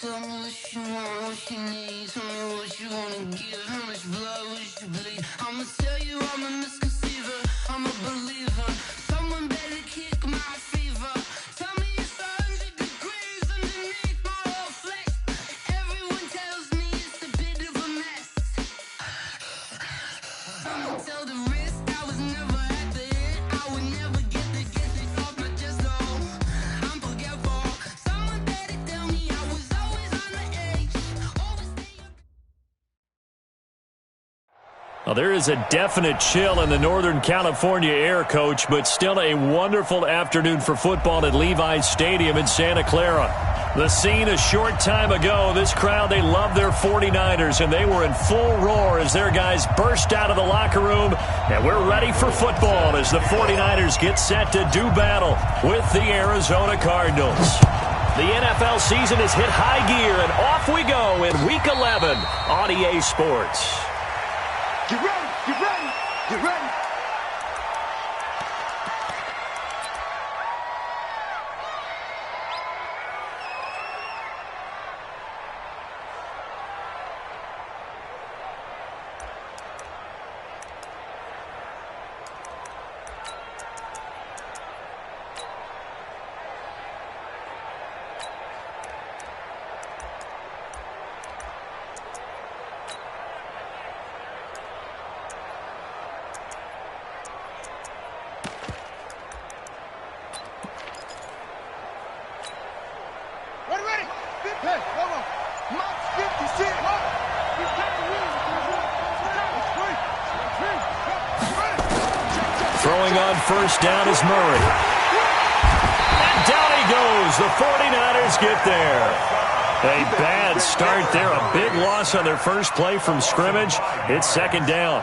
Tell me what you want, what you need. Tell me what you wanna give. How much blood would you bleed? I'ma tell you I'm a misconceiver. I'm a believer. Someone better kick my fever. Tell me it's 100 degrees underneath my whole flesh. Everyone tells me it's a bit of a mess. I'ma tell the risk I was never at the end. I would never get it off my chest. Oh, I'm forgetful. Someone better tell me I was always on the edge. Well, there is a definite chill in the Northern California air, Coach, but still a wonderful afternoon for football at Levi's Stadium in Santa Clara. The scene a short time ago, this crowd, they love their 49ers, and they were in full roar as their guys burst out of the locker room, and we're ready for football as the 49ers get set to do battle with the Arizona Cardinals. The NFL season has hit high gear, and off we go in Week 11 on EA Sports. Get ready, get ready, get ready. Throwing on first down is Murray. And down he goes. The 49ers get there. A bad start there. A big loss on their first play from scrimmage. It's second down.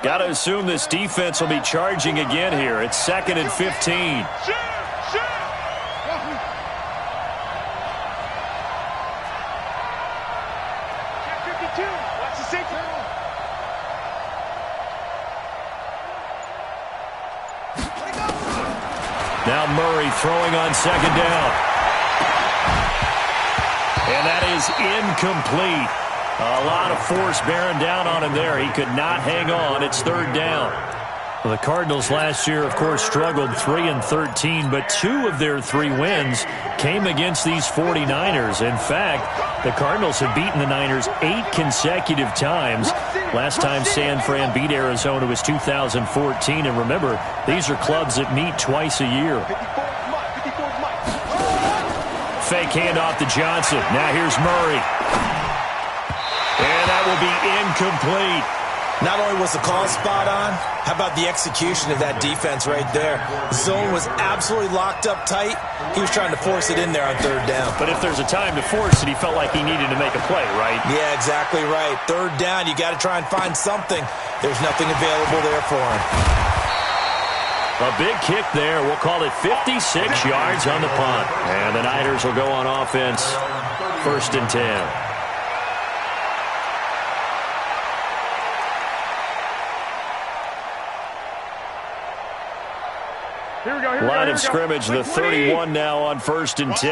Got to assume this defense will be charging again here. It's 2nd and 15. Now Murray throwing on second down. And that is incomplete. A lot of force bearing down on him there. He could not hang on. It's third down. Well, the Cardinals last year, of course, struggled 3-13, but 2 of their 3 wins came against these 49ers. In fact, the Cardinals have beaten the Niners 8 consecutive times. Last time San Fran beat Arizona was 2014. And remember, these are clubs that meet twice a year. Fake handoff to Johnson. Now here's Murray. And that will be incomplete. Not only was the call spot on, how about the execution of that defense right there? Zone was absolutely locked up tight. He was trying to force it in there on third down. But if there's a time to force it, he felt like he needed to make a play, right? Yeah, exactly right. Third down, you got to try and find something. There's nothing available there for him. A big kick there. We'll call it 56 yards on the punt. And the Niners will go on offense. 1st and 10. Line of scrimmage, the 31 now on 1st and 10.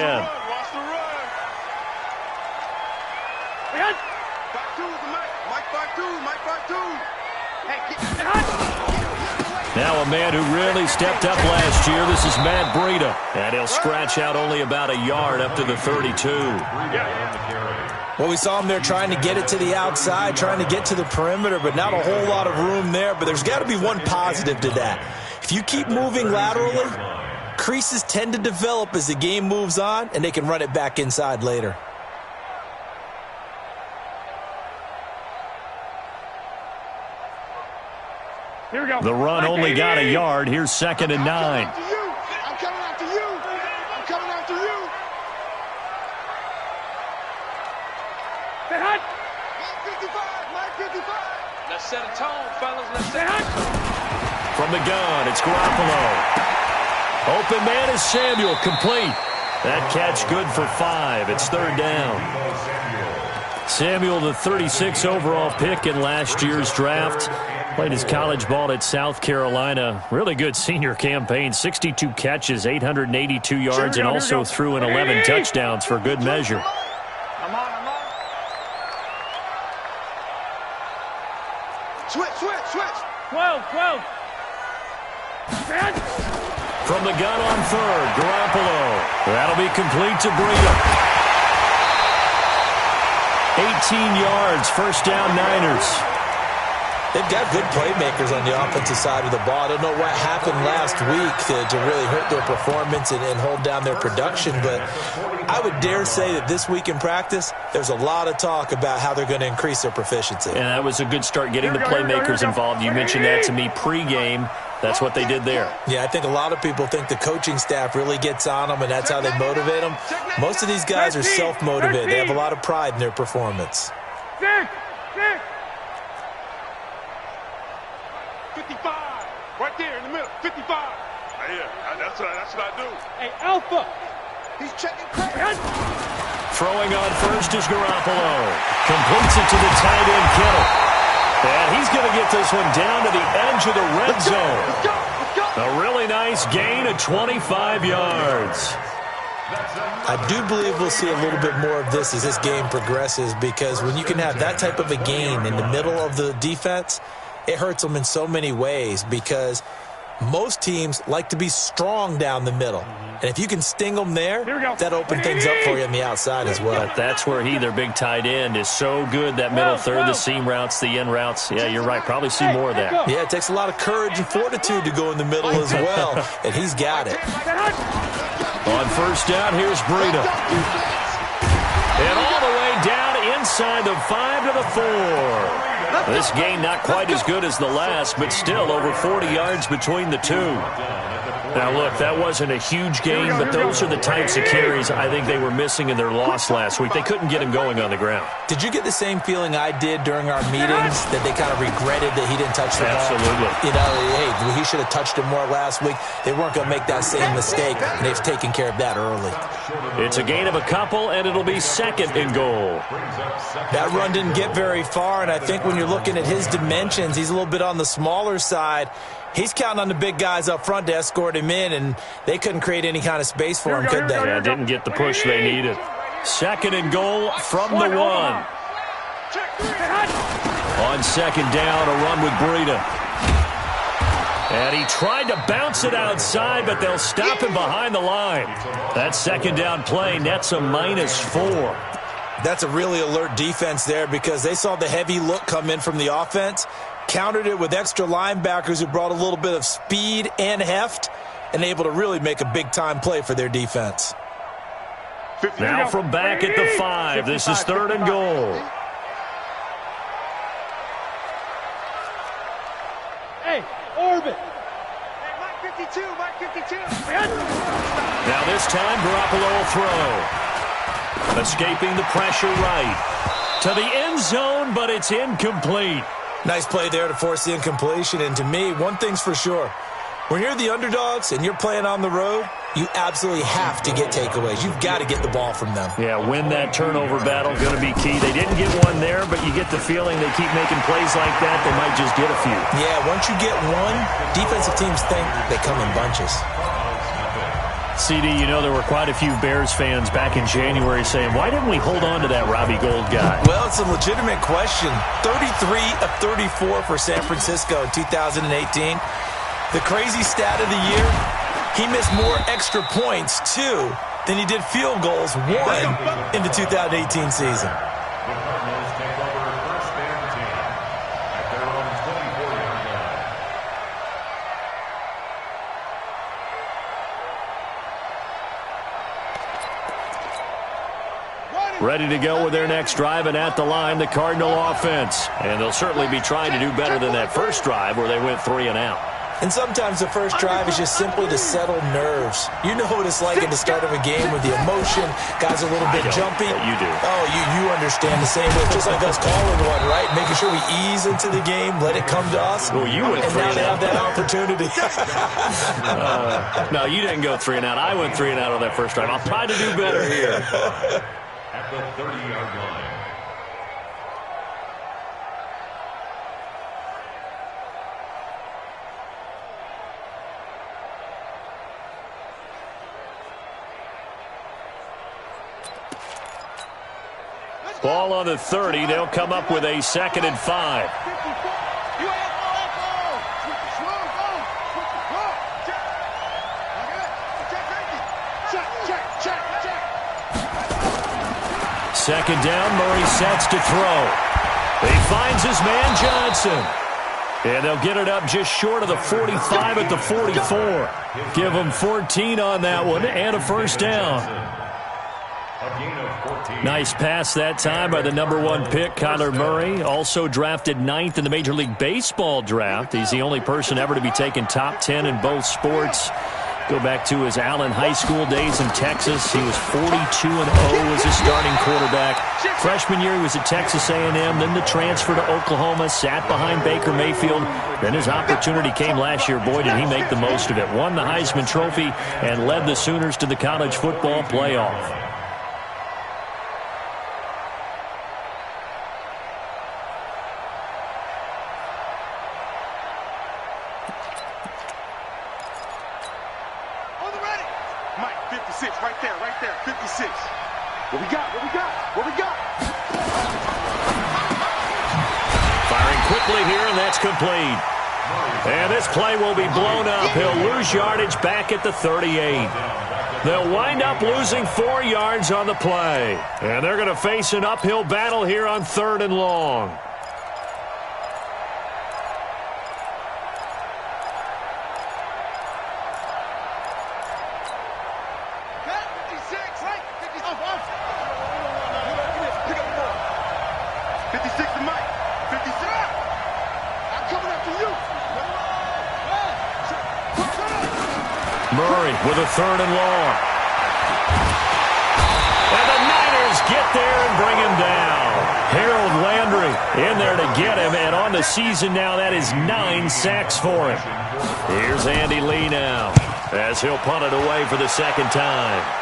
Now a man who really stepped up last year. This is Matt Breida. And he'll scratch out only about a yard up to the 32. Well, we saw him there trying to get it to the outside, trying to get to the perimeter, but not a whole lot of room there. But there's got to be one positive to that. If you keep moving laterally, creases tend to develop as the game moves on, and they can run it back inside later. Here we go. The run only got a yard. Here's 2nd and 9. I'm coming after you. I'm coming after you. Say hut. Mike 55. Let's set a tone, fellas. Let's set a From the gun, it's Garoppolo. Open man is Samuel, complete. That catch good for 5. It's third down. Samuel, the 36 overall pick in last year's draft. Played his college ball at South Carolina. Really good senior campaign. 62 catches, 882 yards, and also threw in 11 touchdowns for good measure. I'm on. Switch. 12. From the gun on third, Garoppolo. That'll be complete to Breida. 18 yards, first down Niners. They've got good playmakers on the offensive side of the ball. I don't know what happened last week to really hurt their performance and hold down their production, but I would dare say that this week in practice, there's a lot of talk about how they're going to increase their proficiency. And that was a good start getting the playmakers involved. You mentioned that to me pregame. That's what they did there. Yeah, I think a lot of people think the coaching staff really gets on them, and that's how they motivate them. Most of these guys are self-motivated. They have a lot of pride in their performance. 55. Right there in the middle. 55. Yeah, that's what I do. Hey, Alpha. He's checking credit. Throwing on first is Garoppolo. Completes it to the tight end, Kittle. And he's going to get this one down to the edge of the red zone. Let's go. A really nice gain of 25 yards. I do believe we'll see a little bit more of this as this game progresses, because when you can have that type of a gain in the middle of the defense, it hurts them in so many ways, because most teams like to be strong down the middle. And if you can sting them there, that opens things up for you on the outside as well. But that's where their big tight end, is so good. That middle third, the seam routes, the in routes. Yeah, you're right. Probably see more of that. Yeah, it takes a lot of courage and fortitude to go in the middle as well, and he's got it. On first down, here's Breida. And all the way down inside the 5 to the 4. This game not quite as good as the last, but still over 40 yards between the two. Now, look, that wasn't a huge game, but those are the types of carries I think they were missing in their loss last week. They couldn't get him going on the ground. Did you get the same feeling I did during our meetings, that they kind of regretted that he didn't touch the ball? Absolutely. You know, hey, he should have touched it more last week. They weren't going to make that same mistake, and they've taken care of that early. It's a gain of a couple, and it'll be second and goal. That run didn't get very far, and I think when you're looking at his dimensions, he's a little bit on the smaller side. He's counting on the big guys up front to escort him in, and they couldn't create any kind of space for him, could they? Yeah, didn't get the push they needed. Second and goal from the 1. On second down, a run with Breida. And he tried to bounce it outside, but they'll stop him behind the line. That second down play nets a -4. That's a really alert defense there, because they saw the heavy look come in from the offense, countered it with extra linebackers who brought a little bit of speed and heft, and able to really make a big-time play for their defense. Now from back at the 5, this is third and goal. Hey, Orbit. Hey, Mike 52. Now this time, Garoppolo will throw. Escaping the pressure right. To the end zone, but it's incomplete. Nice play there to force the incompletion. And to me, one thing's for sure. When you're the underdogs and you're playing on the road, you absolutely have to get takeaways. You've got to get the ball from them. Yeah, win that turnover battle, going to be key. They didn't get one there, but you get the feeling they keep making plays like that, they might just get a few. Yeah, once you get one, defensive teams think they come in bunches. CD, you know there were quite a few Bears fans back in January saying, why didn't we hold on to that Robbie Gould guy? Well, it's a legitimate question. 33 of 34 for San Francisco in 2018. The crazy stat of the year, he missed more extra points, 2, than he did field goals, 1, in the 2018 season. Ready to go with their next drive, and at the line, the Cardinal offense. And they'll certainly be trying to do better than that first drive where they went 3 and out. And sometimes the first drive is just simply to settle nerves. You know what it's like at the start of a game with the emotion. Guys are a little bit jumpy. You do. Oh, you understand the same way. Just like us calling one, right? Making sure we ease into the game, let it come to us. Well, you went 3 and now and they out. have that opportunity. No, you didn't go 3 and out. I went 3 and out on that first drive. I'll try to do better here. At the 30-yard line. Ball on the 30. They'll come up with a 2nd and 5. Second down, Murray sets to throw. He finds his man Johnson. And they'll get it up just short of the 45 at the 44. Give them 14 on that one and a first down. Nice pass that time by the number 1 pick, Kyler Murray. Also drafted 9th in the Major League Baseball draft. He's the only person ever to be taken top 10 in both sports. Go back to his Allen High School days in Texas. He was 42-0 as a starting quarterback. Freshman year, he was at Texas A&M. Then the transfer to Oklahoma, sat behind Baker Mayfield. Then his opportunity came last year. Boy, did he make the most of it. Won the Heisman Trophy and led the Sooners to the college football playoff. Complete. And this play will be blown up. He'll lose yardage back at the 38. They'll wind up losing 4 yards on the play. And they're going to face an uphill battle here on 3rd and long. Murray with a 3rd and long. And the Niners get there and bring him down. Harold Landry in there to get him, and on the season now, that is 9 sacks for him. Here's Andy Lee now as he'll punt it away for the 2nd time.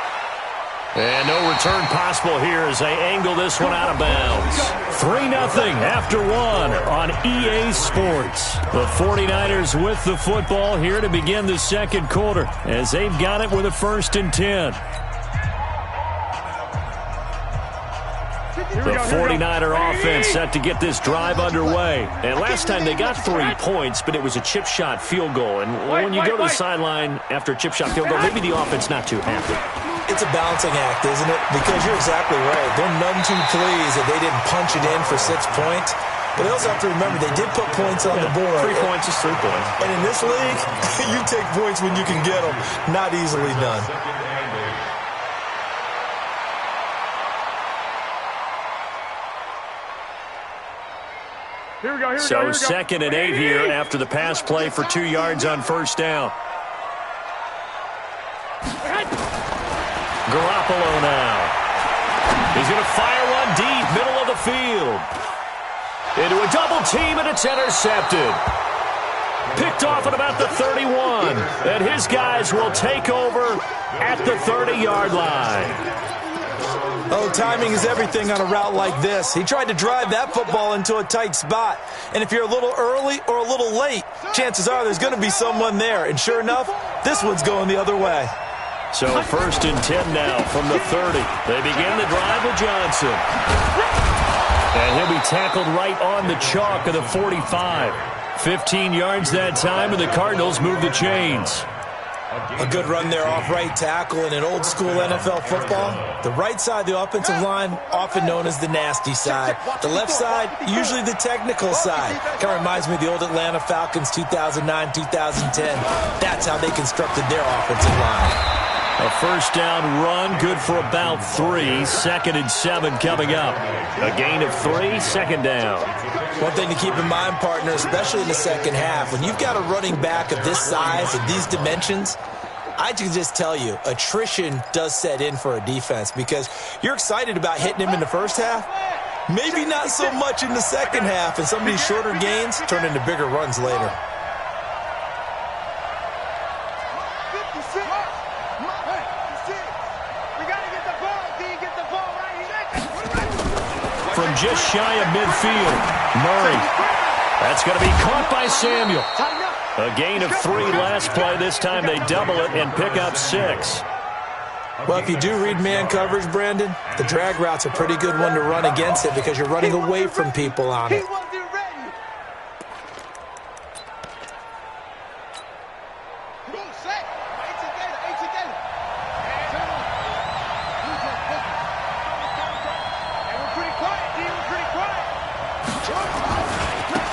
And no return possible here as they angle this one out of bounds. 3-0 after 1 on EA Sports. The 49ers with the football here to begin the 2nd quarter as they've got it with a 1st and 10. The 49er offense set to get this drive underway. And last time they got 3 points, but it was a chip shot field goal. And when you go to the sideline after a chip shot field goal, maybe the offense not too happy. It's a balancing act, isn't it? Because you're exactly right. They're none too pleased that they didn't punch it in for 6 points. But they also have to remember they did put points on the board. 3 points is 3 points. And in this league, you take points when you can get them. Not easily done. Here we go. So 2nd and 8 here after the pass play for 2 yards on 1st down. Garoppolo now. He's going to fire one deep, middle of the field. Into a double team, and it's intercepted. Picked off at about the 31. And his guys will take over at the 30-yard line. Oh, timing is everything on a route like this. He tried to drive that football into a tight spot. And if you're a little early or a little late, chances are there's going to be someone there. And sure enough, this one's going the other way. So 1st and 10 now from the 30. They begin the drive with Johnson. And he'll be tackled right on the chalk of the 45. 15 yards that time, and the Cardinals move the chains. A good run there off right tackle in an old school NFL football. The right side of the offensive line, often known as the nasty side. The left side, usually the technical side. Kind of reminds me of the old Atlanta Falcons 2009-2010. That's how they constructed their offensive line. A 1st down run, good for about 3. 2nd and 7 coming up. A gain of 3, 2nd down. One thing to keep in mind, partner, especially in the 2nd half, when you've got a running back of this size and these dimensions, I can just tell you, attrition does set in for a defense because you're excited about hitting him in the 1st half. Maybe not so much in the 2nd half, and some of these shorter gains turn into bigger runs later. From just shy of midfield, Murray. That's going to be caught by Samuel. A gain of 3 last play. This time they double it and pick up 6. Well, if you do read man coverage, Brandon, the drag route's a pretty good one to run against it because you're running away from people on it.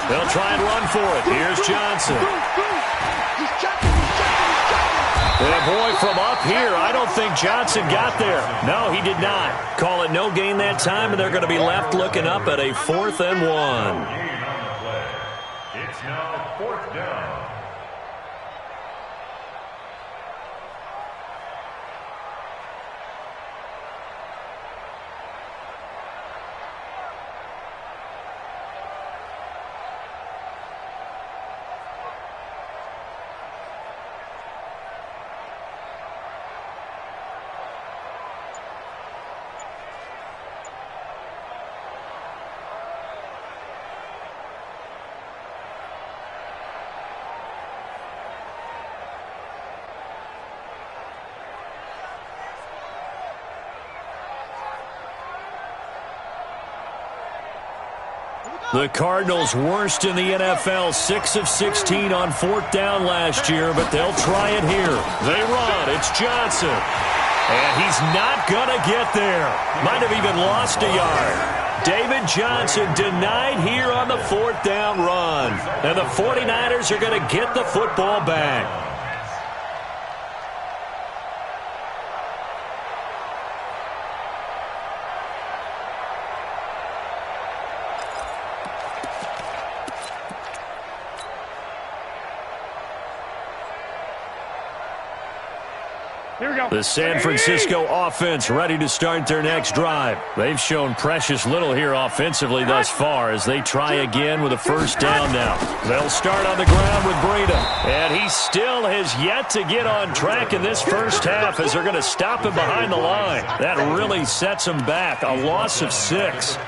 They'll try and run for it. Here's Johnson. And boy, from up here, I don't think Johnson got there. No, he did not. Call it no gain that time, and they're going to be left looking up at a 4th and 1. It's now 4th down. The Cardinals worst in the NFL, 6 of 16 on 4th down last year, but they'll try it here. They run. It's Johnson. And he's not going to get there. Might have even lost a yard. David Johnson denied here on the 4th down run. And the 49ers are going to get the football back. The San Francisco offense ready to start their next drive. They've shown precious little here offensively thus far as they try again with a 1st down now. They'll start on the ground with Breida. And he still has yet to get on track in this first half as they're going to stop him behind the line. That really sets him back. A loss of 6.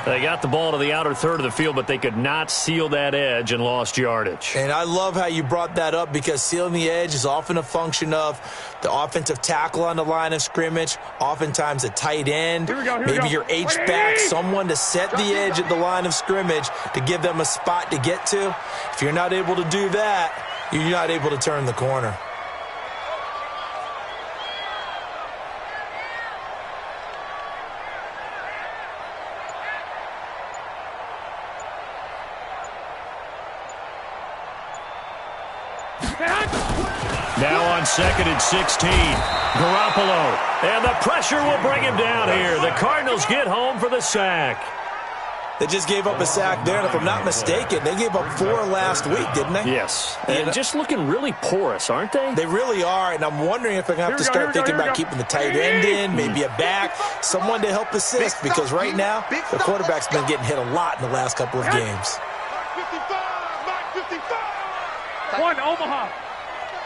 They got the ball to the outer third of the field, but they could not seal that edge and lost yardage. And I love how you brought that up because sealing the edge is often a function of the offensive tackle on the line of scrimmage, oftentimes a tight end, maybe your H-back, someone to set the edge at the line of scrimmage to give them a spot to get to. If you're not able to do that, you're not able to turn the corner. Now on 2nd and 16, Garoppolo. And the pressure will bring him down here. The Cardinals get home for the sack. They just gave up a sack there, and if I'm not mistaken, they gave up 4 last week, didn't they? Yes. And just looking really porous, aren't they? They really are, and I'm wondering if they're going to have to start thinking about keeping the tight end in, maybe a back, someone to help assist, because right now, the quarterback's been getting hit a lot in the last couple of games. 55. One, Omaha.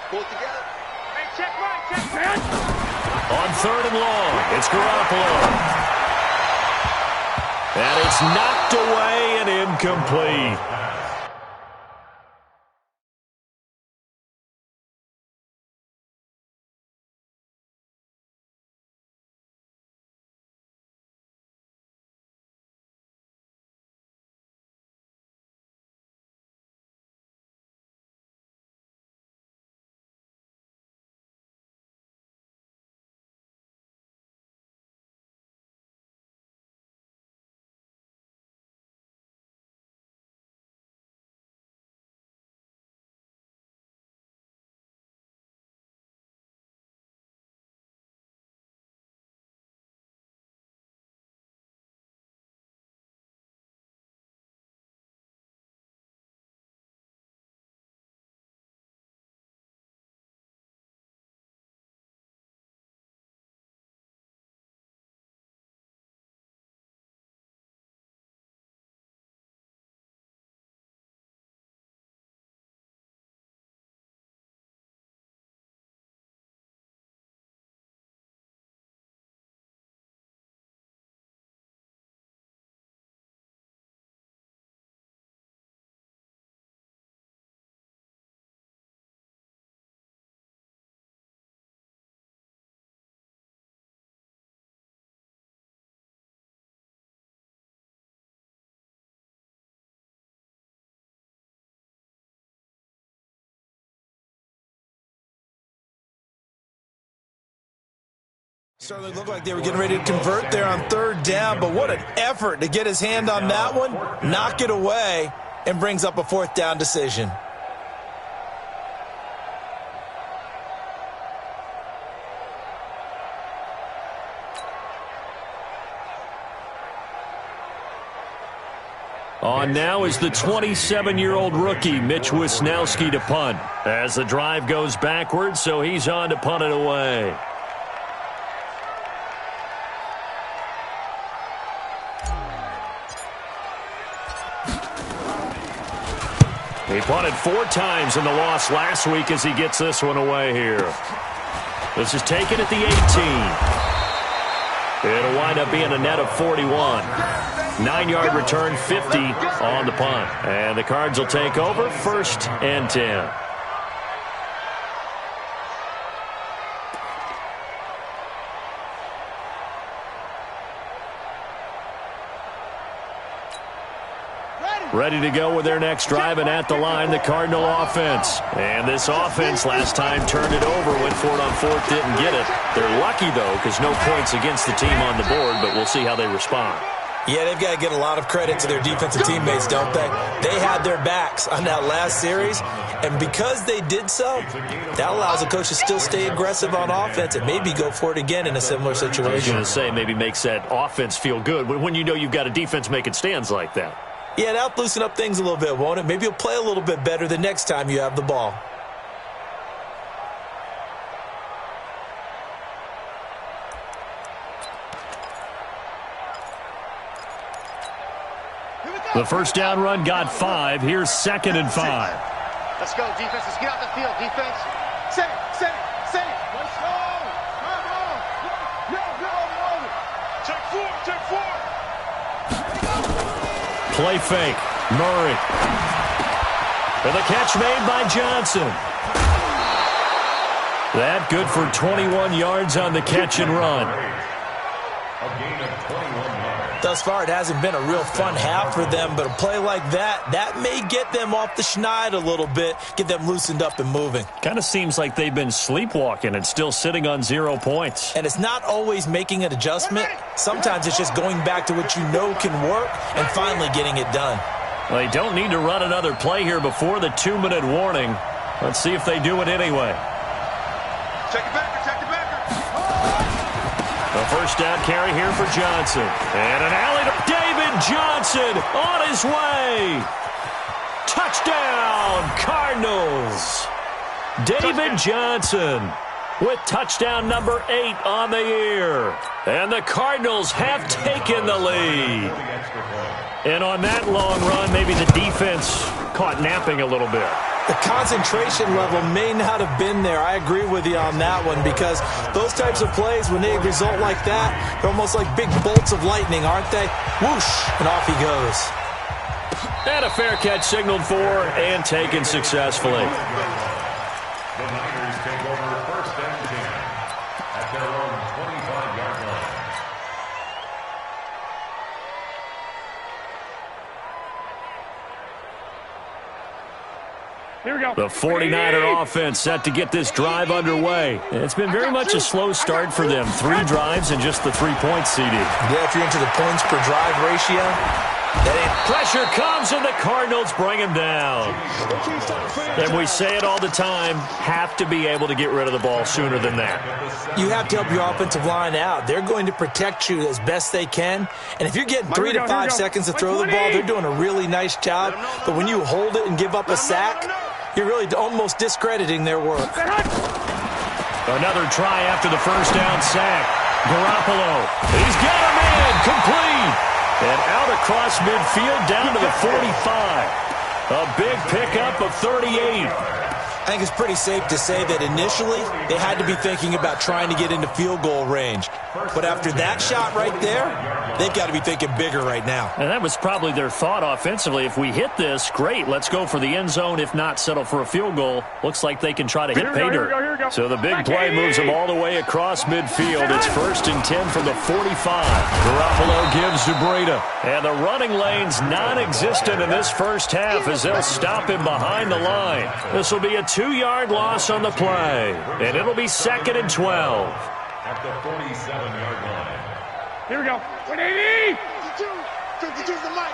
Pull it together. Hey, check right. On 3rd and long, it's Garoppolo. And it's knocked away and incomplete. Certainly looked like they were getting ready to convert there on third down, but what an effort to get his hand on that one, knock it away, and brings up a fourth down decision. On now is the 27-year-old rookie, Mitch Wisnowski, to punt. As the drive goes backwards, so he's on to punt it away. He punted 4 times in the loss last week as he gets this one away here. This is taken at the 18. It'll wind up being a net of 41. 9-yard return, 50 on the punt. And the Cards will take over, 1st and 10. Ready to go with their next drive, and at the line, the Cardinal offense. And this offense last time turned it over, went for it on 4th, didn't get it. They're lucky, though, because no points against the team on the board, but we'll see how they respond. Yeah, they've got to get a lot of credit to their defensive teammates, don't they? They had their backs on that last series, and because they did so, that allows the coach to still stay aggressive on offense and maybe go for it again in a similar situation. I was going to say, maybe makes that offense feel good when you know you've got a defense making stands like that. Yeah, that'll loosen up things a little bit, won't it? Maybe you'll play a little bit better the next time you have the ball. The first down run got 5. Here's 2nd and 5. Let's go, defense. Let's get out the field, defense. Set it. Let's go. Come on. Take 4. Play fake. Murray. And the catch made by Johnson. That good for 21 yards on the catch and run. A gain of 21 yards. Thus far, it hasn't been a real fun half for them, but a play like that may get them off the schneid a little bit, get them loosened up and moving. Kind of seems like they've been sleepwalking and still sitting on 0 points. And it's not always making an adjustment. Sometimes it's just going back to what you know can work and finally getting it done. They don't need to run another play here before the 2-minute warning. Let's see if they do it anyway. Check it back. A first down carry here for Johnson. And an alley to David Johnson on his way. Touchdown, Cardinals. David Johnson with touchdown number 8 on the year. And the Cardinals have taken the lead. And on that long run, maybe the defense caught napping a little bit. The concentration level may not have been there. I agree with you on that one because those types of plays, when they result like that, they're almost like big bolts of lightning, aren't they? Whoosh, and off he goes. And a fair catch signaled for and taken successfully. The Niners take over 1st and 10 at their own 25-yard line. Here we go. The 49er offense set to get this drive underway. It's been very much a slow start for them. 3 drives and just the 3 points, CD. Yeah, if you're into the points per drive ratio, Pressure comes and the Cardinals bring him down. And we say it all the time, have to be able to get rid of the ball sooner than that. You have to help your offensive line out. They're going to protect you as best they can. And if you're getting 3 to 5 seconds to throw the ball, they're doing a really nice job. But when you hold it and give up a sack, you're really almost discrediting their work. Another try after the first down sack. Garoppolo, he's got him in, complete. And out across midfield down to the 45. A big pickup of 38. I think it's pretty safe to say that initially they had to be thinking about trying to get into field goal range. But after that shot right there, they've got to be thinking bigger right now. And that was probably their thought offensively. If we hit this, great, let's go for the end zone. If not, settle for a field goal. Looks like they can try to hit pay dirt. So the big play moves them all the way across midfield. It's 1st and 10 from the 45. Garoppolo gives to Breda. And the running lane's non-existent in this first half as they'll stop him behind the line. This will be a 2-yard loss on the play. And it'll be 2nd and 12. at the 47-yard line. Here we go. 180! 52's the mic.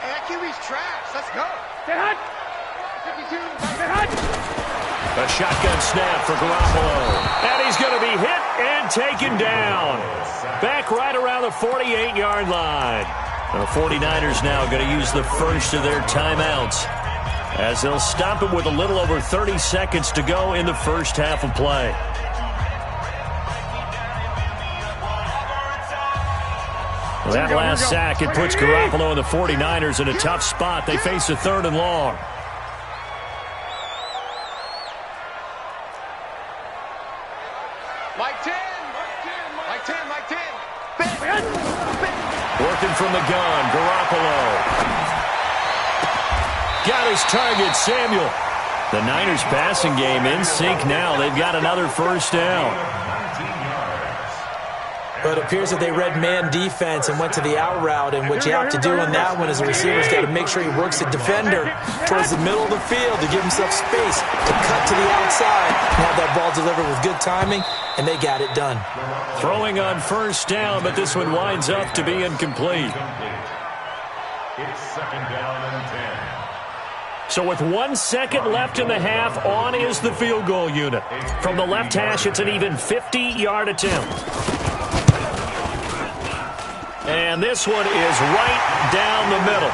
Hey, that QB's trash. Let's go. Get hot! 52. Get hot! A shotgun snap for Garoppolo. And he's going to be hit and taken down. Back right around the 48-yard line. The 49ers now going to use the first of their timeouts, as they'll stop him with a little over 30 seconds to go in the first half of play. That last sack, it puts Garoppolo and the 49ers in a tough spot. They face a 3rd and long. Mike 10. Mike 10. Mike 10. Working from the gun, Garoppolo. Got his target, Samuel. The Niners passing game in sync now. They've got another first down. But it appears that they read man defense and went to the out route, and what you have to do in that one is the receiver's got to make sure he works the defender towards the middle of the field to give himself space to cut to the outside and have that ball delivered with good timing, and they got it done. Throwing on first down, but this one winds up to be incomplete. It's 2nd down and 10. So with 1 second left in the half, on is the field goal unit. From the left hash, it's an even 50-yard attempt. And this one is right down the middle.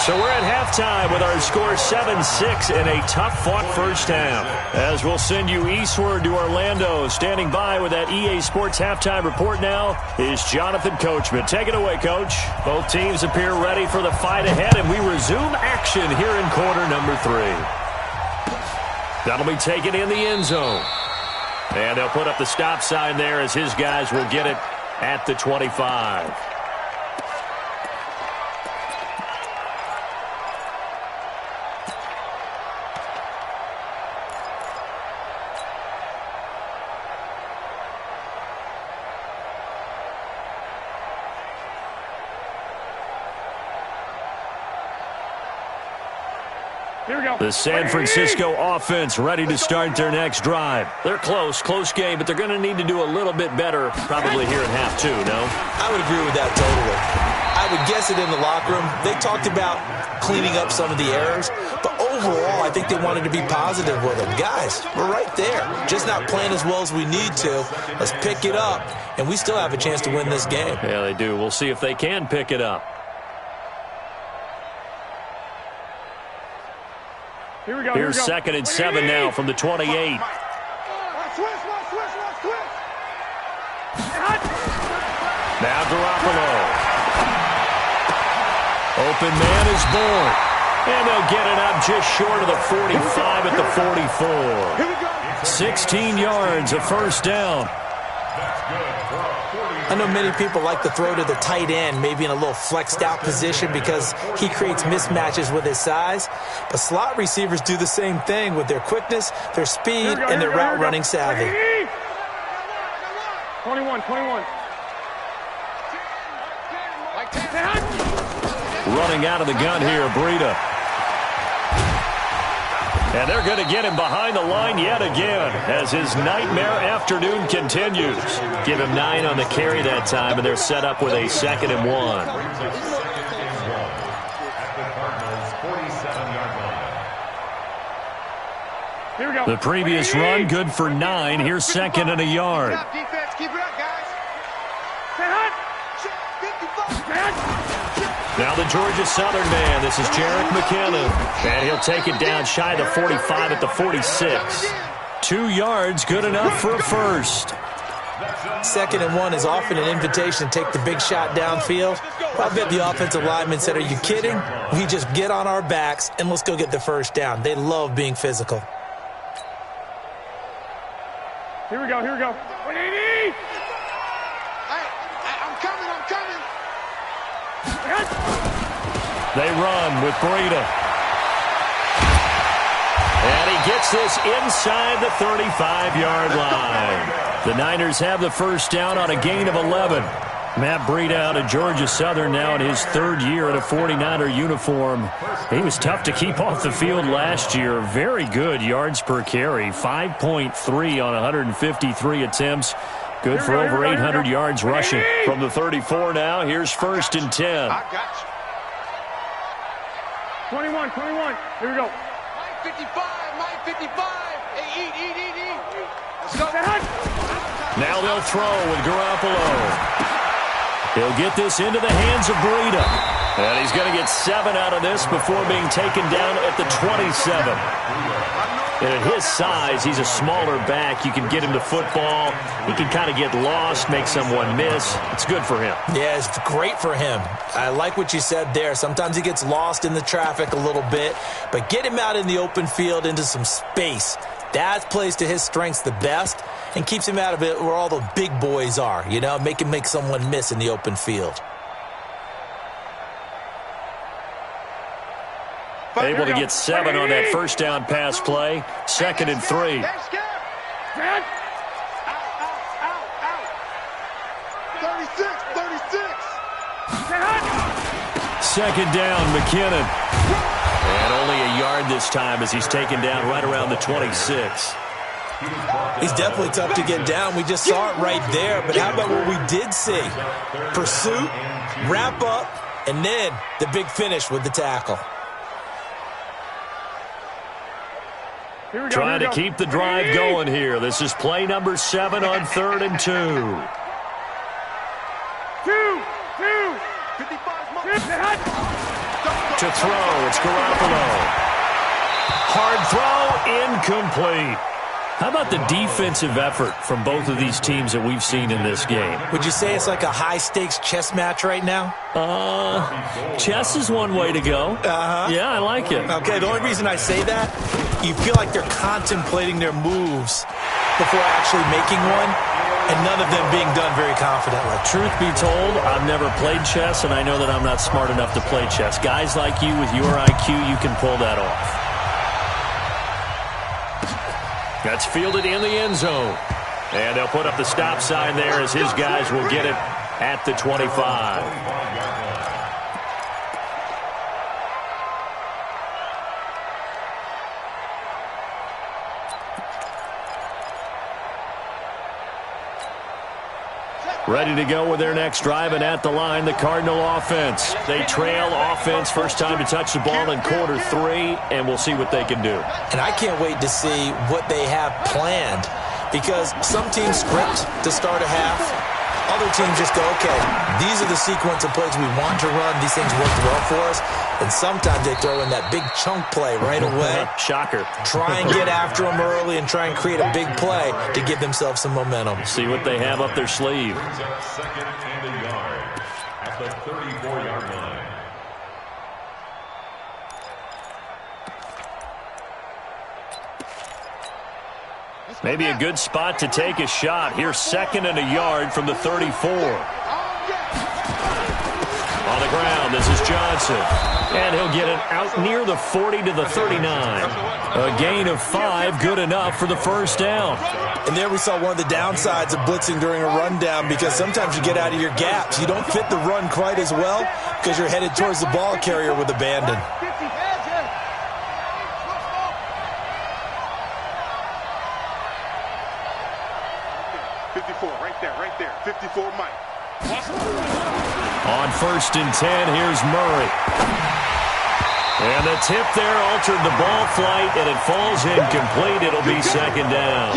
So we're at halftime with our score 7-6 in a tough-fought first half. As we'll send you eastward to Orlando. Standing by with that EA Sports halftime report now is Jonathan Coachman. Take it away, Coach. Both teams appear ready for the fight ahead, and we resume action here in quarter number 3. That'll be taken in the end zone. And they'll put up the stop sign there as his guys will get it at the 25. Here we go. The San Francisco offense ready to start their next drive. They're close game, but they're going to need to do a little bit better probably here in half 2, no? I would agree with that totally. I would guess it in the locker room. They talked about cleaning up some of the errors, but overall, I think they wanted to be positive with them. Guys, we're right there. Just not playing as well as we need to. Let's pick it up, and we still have a chance to win this game. Yeah, they do. We'll see if they can pick it up. Here we go. Here's 2nd and 7 now from the 28. Now Garoppolo. Open man is born. And they'll get it up just short of the 45 at the 44. 16 yards, a first down. I know many people like to throw to the tight end, maybe in a little flexed out position because he creates mismatches with his size. But slot receivers do the same thing with their quickness, their speed, and their route running savvy. 21. Running out of the gun here, Breida. And they're going to get him behind the line yet again as his nightmare afternoon continues. Give him 9 on the carry that time, and they're set up with a 2nd and 1. Here we go. The previous run, good for 9. Here's 2nd and a yard. Defense, keep it up, guys. Now the Georgia Southern man. This is Jerick McKinnon. And he'll take it down shy of the 45 at the 46. 2 yards, good enough for a first. 2nd and 1 is often an invitation to take the big shot downfield. I bet the offensive lineman said, are you kidding? We just get on our backs and let's go get the first down. They love being physical. Here we go. 180. I'm coming. They run with Breida. And he gets this inside the 35-yard line. The Niners have the first down on a gain of 11. Matt Breida out of Georgia Southern now in his third year in a 49er uniform. He was tough to keep off the field last year. Very good yards per carry, 5.3 on 153 attempts. Good for over 800 yards rushing. From the 34 now, here's 1st and 10. I got you. 21. Here we go. 55. Hey, eat. Let's go. Now they'll throw with Garoppolo. He'll get this into the hands of Breida. And he's going to get 7 out of this before being taken down at the 27. And at his size, he's a smaller back. You can get him to football. He can kind of get lost, make someone miss. It's good for him. Yeah, it's great for him. I like what you said there. Sometimes he gets lost in the traffic a little bit. But get him out in the open field into some space. That plays to his strengths the best and keeps him out of it where all the big boys are. You know, make him make someone miss in the open field. Able to get 7 on that first down pass play. 2nd and 3. Out. 36. 2nd down, McKinnon. And only a yard this time as he's taken down right around the 26. He's definitely tough to get down. We just saw it right there. But how about what we did see? Pursuit, wrap up, and then the big finish with the tackle. Trying to keep the drive going here. This is play number 7 on 3rd and 2. 55. To throw, it's Garoppolo. Hard throw, incomplete. How about the defensive effort from both of these teams that we've seen in this game? Would you say it's like a high-stakes chess match right now? Chess is one way to go. Yeah, I like it. Okay, the only reason I say that, you feel like they're contemplating their moves before actually making one, and none of them being done very confidently. Truth be told, I've never played chess, and I know that I'm not smart enough to play chess. Guys like you with your IQ, you can pull that off. That's fielded in the end zone. And they'll put up the stop sign there as his guys will get it at the 25. Ready to go with their next drive, and at the line, the Cardinal offense. They trail offense, first time to touch the ball in quarter 3, and we'll see what they can do. And I can't wait to see what they have planned, because some teams script to start a half. Other teams just go, okay, these are the sequence of plays we want to run. These things worked well for us. And sometimes they throw in that big chunk play right away. Shocker. Try and get after them early and try and create a big play to give themselves some momentum. See what they have up their sleeve. 2nd and a yard at the 34-yard line. Maybe a good spot to take a shot. Here's 2nd and a yard from the 34. On the ground, this is Johnson. And he'll get it out near the 40 to the 39. A gain of 5, good enough for the first down. And there we saw one of the downsides of blitzing during a rundown, because sometimes you get out of your gaps. You don't fit the run quite as well because you're headed towards the ball carrier with abandon. 54, right there. 54, Mike. On 1st and 10, here's Murray. And the tip there altered the ball flight, and it falls incomplete. It'll be 2nd down.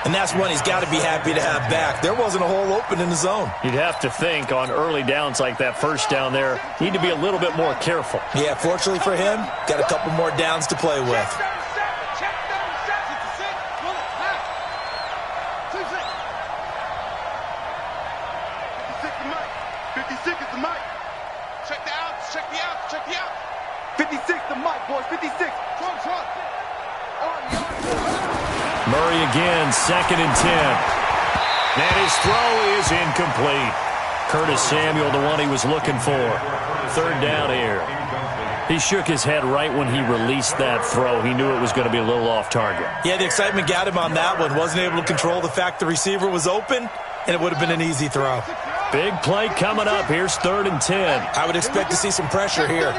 And that's one he's got to be happy to have back. There wasn't a hole open in the zone. You'd have to think on early downs like that first down there, need to be a little bit more careful. Yeah, fortunately for him, got a couple more downs to play with. Murray again, 2nd and 10. And his throw is incomplete. Curtis Samuel, the one he was looking for. 3rd down here. He shook his head right when he released that throw. He knew it was going to be a little off target. Yeah, the excitement got him on that one. Wasn't able to control the fact the receiver was open. and it would have been an easy throw. Big play coming up. Here's 3rd and 10. I would expect to see some pressure here.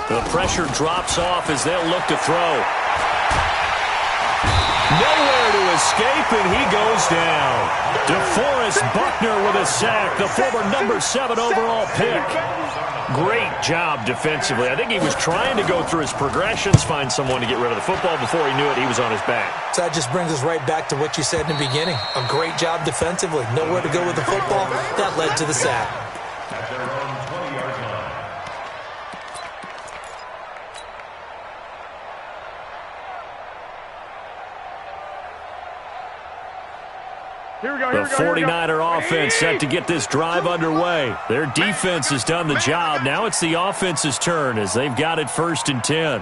The pressure drops off as they'll look to throw. Nowhere to escape, and he goes down. DeForest Buckner with a sack, the former number 7 overall pick. Great job defensively. I think he was trying to go through his progressions, find someone to get rid of the football. Before he knew it, he was on his back. So that just brings us right back to what you said in the beginning. A great job defensively. Nowhere to go with the football. That led to the sack. At their own 20-yard line. The 49er offense set to get this drive underway. Their defense has done the job. Now it's the offense's turn as they've got it 1st and 10.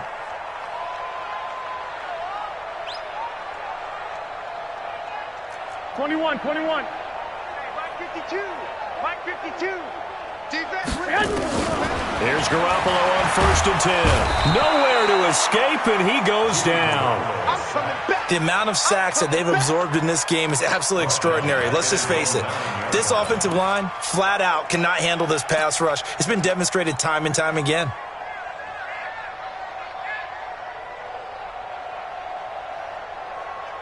Mike 52. Mike 52. Defense. Here's Garoppolo on 1st and 10. Nowhere to escape, and he goes down. I'm coming back. The amount of sacks that they've absorbed in this game is absolutely extraordinary. Let's just face it. This offensive line, flat out, cannot handle this pass rush. It's been demonstrated time and time again.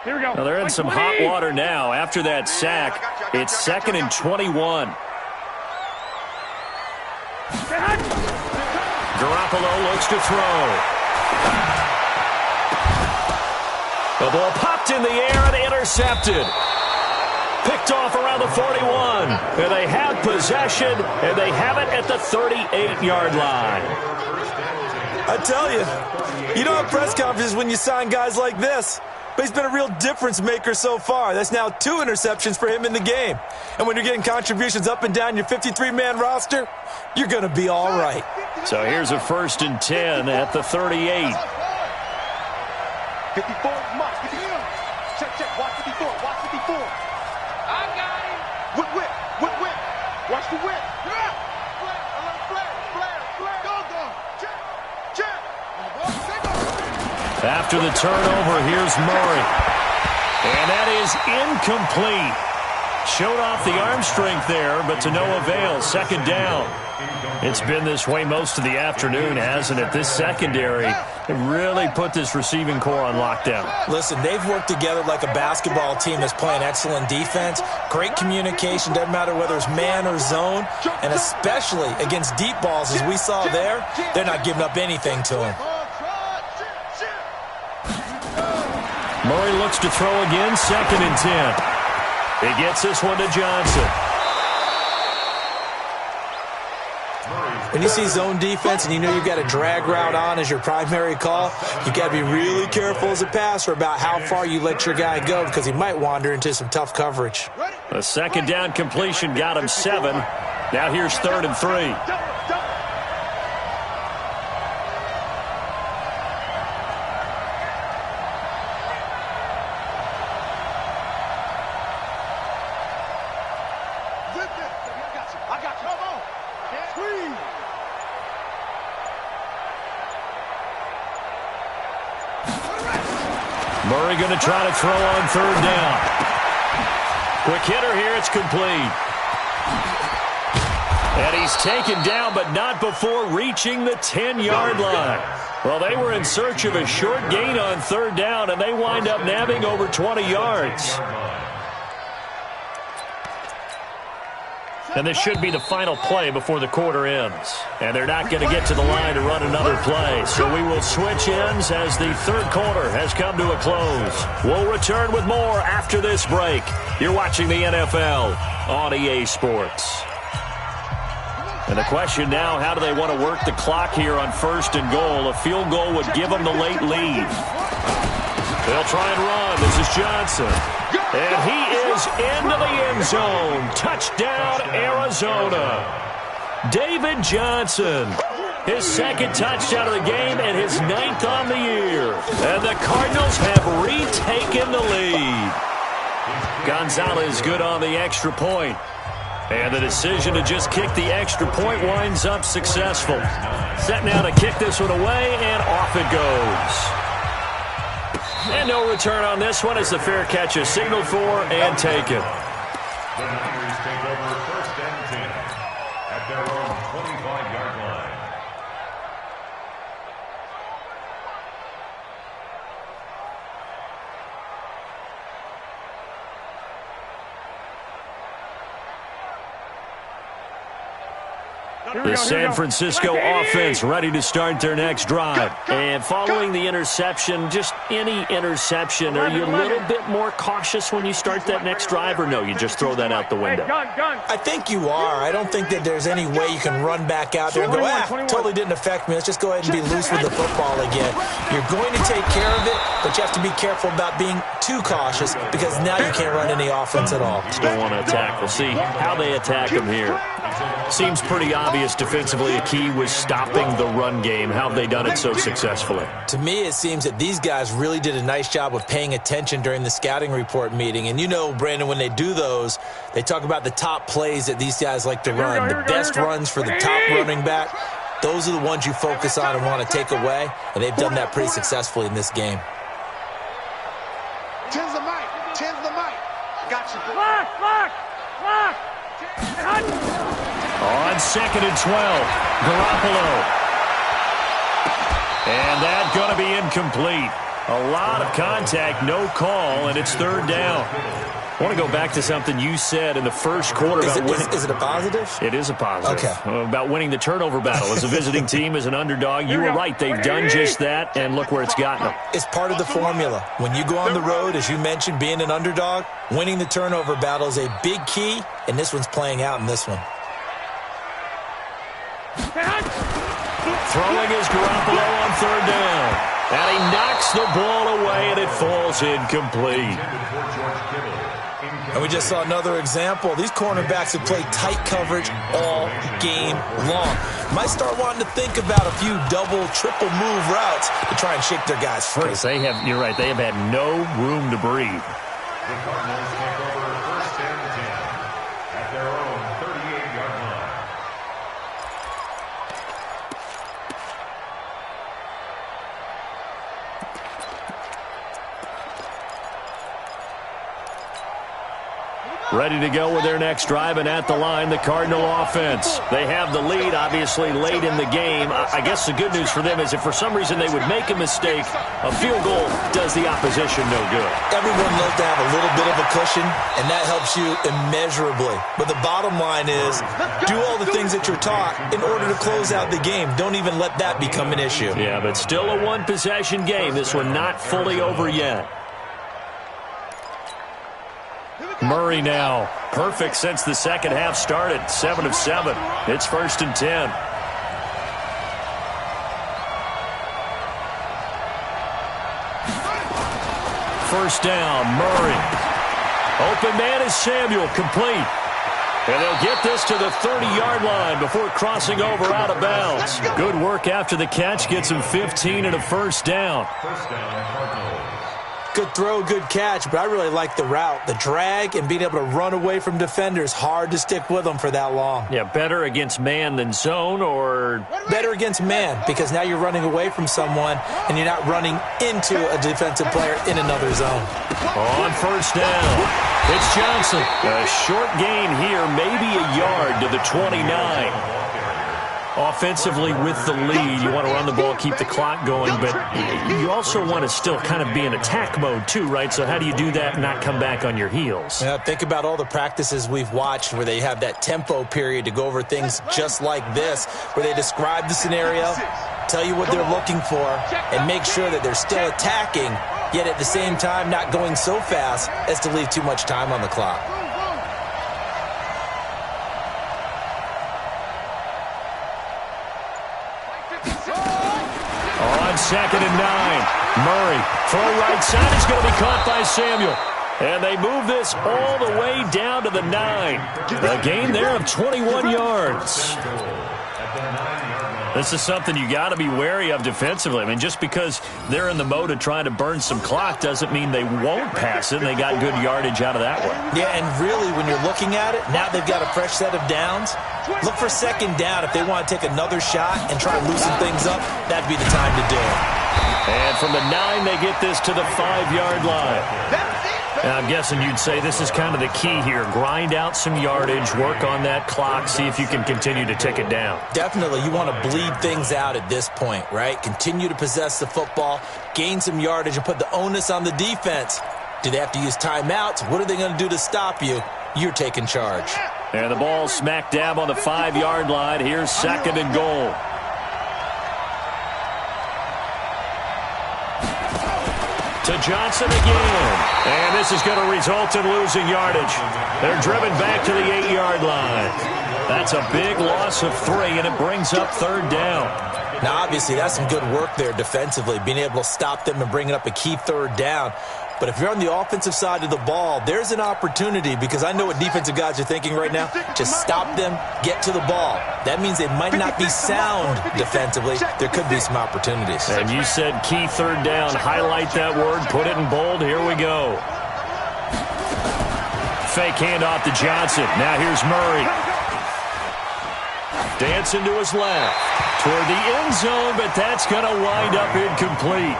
Here we go. Now they're in some hot water now. After that sack, it's 2nd and 21. Garoppolo looks to throw. The ball popped in the air and intercepted. Picked off around the 41. And they have possession, and they have it at the 38-yard line. I tell you, you don't have press conferences when you sign guys like this. But he's been a real difference maker so far. That's now 2 interceptions for him in the game. And when you're getting contributions up and down your 53-man roster, you're going to be all right. So here's a 1st and 10 at the 38. 54, Mike. Check. Watch 54. I got him. Whip. Watch the whip. Flare. Go. Check. After the turnover, here's Murray. And that is incomplete. Showed off the arm strength there, but to no avail. 2nd down. It's been this way most of the afternoon, hasn't it? This secondary really put this receiving core on lockdown. Listen, they've worked together like a basketball team that's playing excellent defense. Great communication, doesn't matter whether it's man or zone. And especially against deep balls, as we saw there, they're not giving up anything to him. Murray looks to throw again, 2nd and 10. He gets this one to Johnson. When you see zone defense and you know you've got a drag route on as your primary call, you've got to be really careful as a passer about how far you let your guy go because he might wander into some tough coverage. The 2nd down completion got him 7. Now here's 3rd and 3. Murray going to try to throw on 3rd down. Quick hitter here, it's complete. And he's taken down, but not before reaching the 10-yard line. Well, they were in search of a short gain on 3rd down, and they wind up nabbing over 20 yards. And this should be the final play before the quarter ends. And they're not going to get to the line to run another play. So we will switch ends as the 3rd quarter has come to a close. We'll return with more after this break. You're watching the NFL on EA Sports. And the question now, how do they want to work the clock here on 1st and goal? A field goal would give them the late lead. They'll try and run. This is Johnson. And he is into the end zone. Touchdown, Arizona. David Johnson. His 2nd touchdown of the game and his 9th on the year. And the Cardinals have retaken the lead. Gonzalez good on the extra point. And the decision to just kick the extra point winds up successful. Set now to kick this one away, and off it goes. And no return on this one as the fair catch is signaled for and taken. The Niners take over 1st and 10 at their own 25-yard line. The San Francisco offense ready to start their next drive. And following the interception, just any interception, are you a little bit more cautious when you start that next drive, or no, you just throw that out the window? I think you are. I don't think that there's any way you can run back out there and go, totally didn't affect me. Let's just go ahead and be loose with the football again. You're going to take care of it, but you have to be careful about being too cautious because now you can't run any offense at all. Still want to attack. We'll see how they attack him here. Seems pretty obvious defensively a key was stopping the run game. How have they done it so successfully? To me, it seems that these guys really did a nice job of paying attention during the scouting report meeting. And you know, Brandon, when they do those, they talk about the top plays that these guys like to run. The best runs for the top running back, those are the ones you focus on and want to take away. And they've done that pretty successfully in this game. Tens the mic. Got you. Lock. On 2nd and 12, Garoppolo. And that's going to be incomplete. A lot of contact, no call, and it's 3rd down. I want to go back to something you said in the first quarter about winning. Is it a positive? It is a positive. Okay. About winning the turnover battle. As a visiting team, as an underdog, you were right. They've done just that, and look where it's gotten them. It's part of the formula. When you go on the road, as you mentioned, being an underdog, winning the turnover battle is a big key, and this one's playing out in this one. Throwing is Garoppolo on 3rd down. And he knocks the ball away, and it falls incomplete. And we just saw another example. These cornerbacks have played tight coverage all game long. Might start wanting to think about a few double, triple move routes to try and shake their guys free. You're right, they have had no room to breathe. The Cardinals take over 1st and 10 at their own 38-yard line. Ready to go with their next drive, and at the line, the Cardinal offense. They have the lead, obviously, late in the game. I guess the good news for them is if for some reason they would make a mistake, a field goal does the opposition no good. Everyone loves to have a little bit of a cushion, and that helps you immeasurably. But the bottom line is, do all the things that you're taught in order to close out the game. Don't even let that become an issue. Yeah, but still a one-possession game. This one not fully over yet. Murray now. Perfect since the second half started. 7 of 7. It's 1st and 10. First down, Murray. Open man is Samuel, complete. And they'll get this to the 30-yard line before crossing over out of bounds. Good work after the catch. Gets him 15 and a first down. First down, Cardinals. Good throw, good catch, but I really like the route. The drag and being able to run away from defenders, hard to stick with them for that long. Yeah, better against man than zone, or? Better against man, because now you're running away from someone and you're not running into a defensive player in another zone. On first down, it's Johnson. A short gain here, maybe a yard to the 29. Offensively with the lead, you want to run the ball, keep the clock going, but you also want to still kind of be in attack mode too, right? So how do you do that and not come back on your heels? Yeah, think about all the practices we've watched where they have that tempo period to go over things just like this, where they describe the scenario, tell you what they're looking for, and make sure that they're still attacking, yet at the same time not going so fast as to leave too much time on the clock. On 2nd and 9, Murray, throw right side, is going to be caught by Samuel. And they move this all the way down to the 9. A gain there of 21 yards. This is something you got to be wary of defensively. I mean, just because they're in the mode of trying to burn some clock doesn't mean they won't pass it. They got good yardage out of that one. Yeah, and really, when you're looking at it, now they've got a fresh set of downs. Look for second down if they want to take another shot and try to loosen things up. That'd be the time to do it. And from the 9, they get this to the 5-yard line. And I'm guessing you'd say this is kind of the key here. Grind out some yardage, work on that clock, see if you can continue to tick it down. Definitely. You want to bleed things out at this point, right? Continue to possess the football, gain some yardage, and put the onus on the defense. Do they have to use timeouts? What are they going to do to stop you? You're taking charge. And the ball smack dab on the 5-yard line. Here's 2nd and goal. To Johnson again. And this is going to result in losing yardage. They're driven back to the 8-yard line. That's a big loss of 3, and it brings up 3rd down. Now, obviously, that's some good work there defensively, being able to stop them and bringing up a key 3rd down. But if you're on the offensive side of the ball, there's an opportunity, because I know what defensive guys are thinking right now. Just stop them, get to the ball. That means they might not be sound defensively. There could be some opportunities. And you said key 3rd down. Highlight that word. Put it in bold. Here we go. Fake handoff to Johnson. Now here's Murray. Dancing to his left. Toward the end zone, but that's going to wind up incomplete.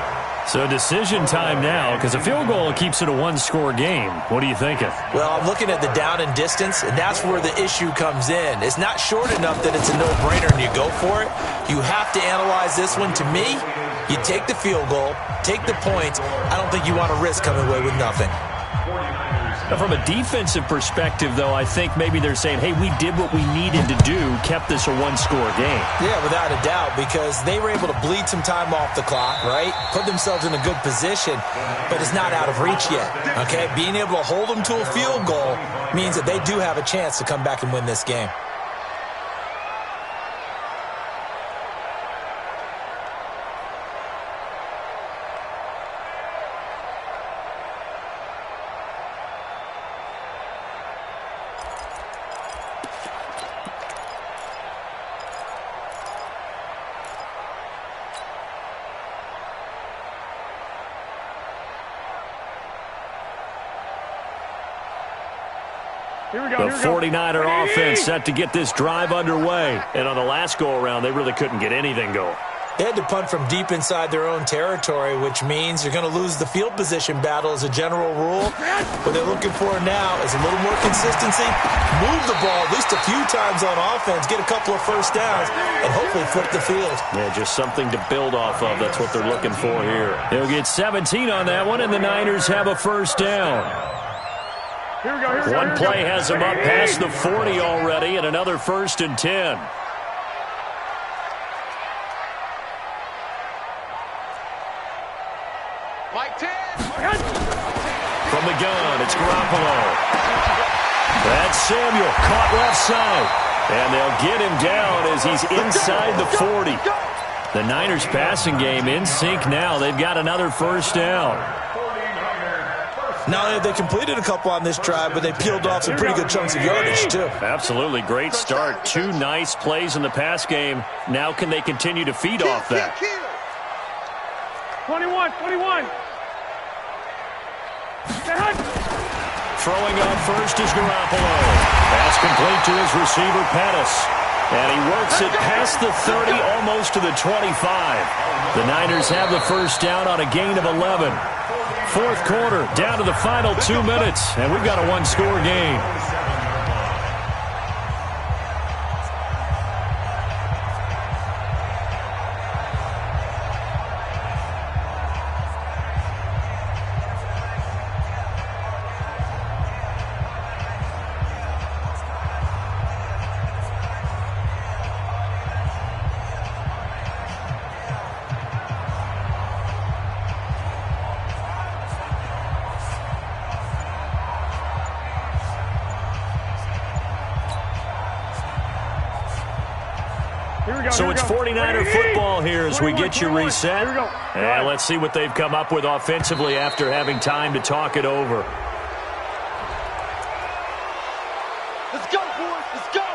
So decision time now, because a field goal keeps it a 1-score game. What are you thinking? Well, I'm looking at the down and distance, and that's where the issue comes in. It's not short enough that it's a no-brainer and you go for it. You have to analyze this one. To me, you take the field goal, take the points. I don't think you want to risk coming away with nothing. Now, from a defensive perspective, though, I think maybe they're saying, hey, we did what we needed to do, kept this a 1-score game. Yeah, without a doubt, because they were able to bleed some time off the clock, right? Put themselves in a good position, but it's not out of reach yet, okay? Being able to hold them to a field goal means that they do have a chance to come back and win this game. The 49er offense set to get this drive underway. And on the last go-around, they really couldn't get anything going. They had to punt from deep inside their own territory, which means you're going to lose the field position battle as a general rule. What they're looking for now is a little more consistency, move the ball at least a few times on offense, get a couple of first downs, and hopefully flip the field. Yeah, just something to build off of. That's what they're looking for here. They'll get 17 on that one, and the Niners have a first down. One play has them up past the 40 already, and another 1st and 10. From the gun, it's Garoppolo. That's Samuel, caught left side. And they'll get him down as he's inside the 40. The Niners passing game in sync now. They've got another first down. Not only have they completed a couple on this drive, but they peeled off some pretty good chunks of yardage, too. Absolutely. Great start. 2 nice plays in the pass game. Now can they continue to feed off that? 21. Throwing on first is Garoppolo. Pass complete to his receiver, Pettis. And he works it past the 30, almost to the 25. The Niners have the first down on a gain of 11. 4th quarter, down to the final 2 minutes, and we've got a 1-score game. So it's 49er football here as we get you reset. And let's see what they've come up with offensively after having time to talk it over. Let's go, boys. Let's go.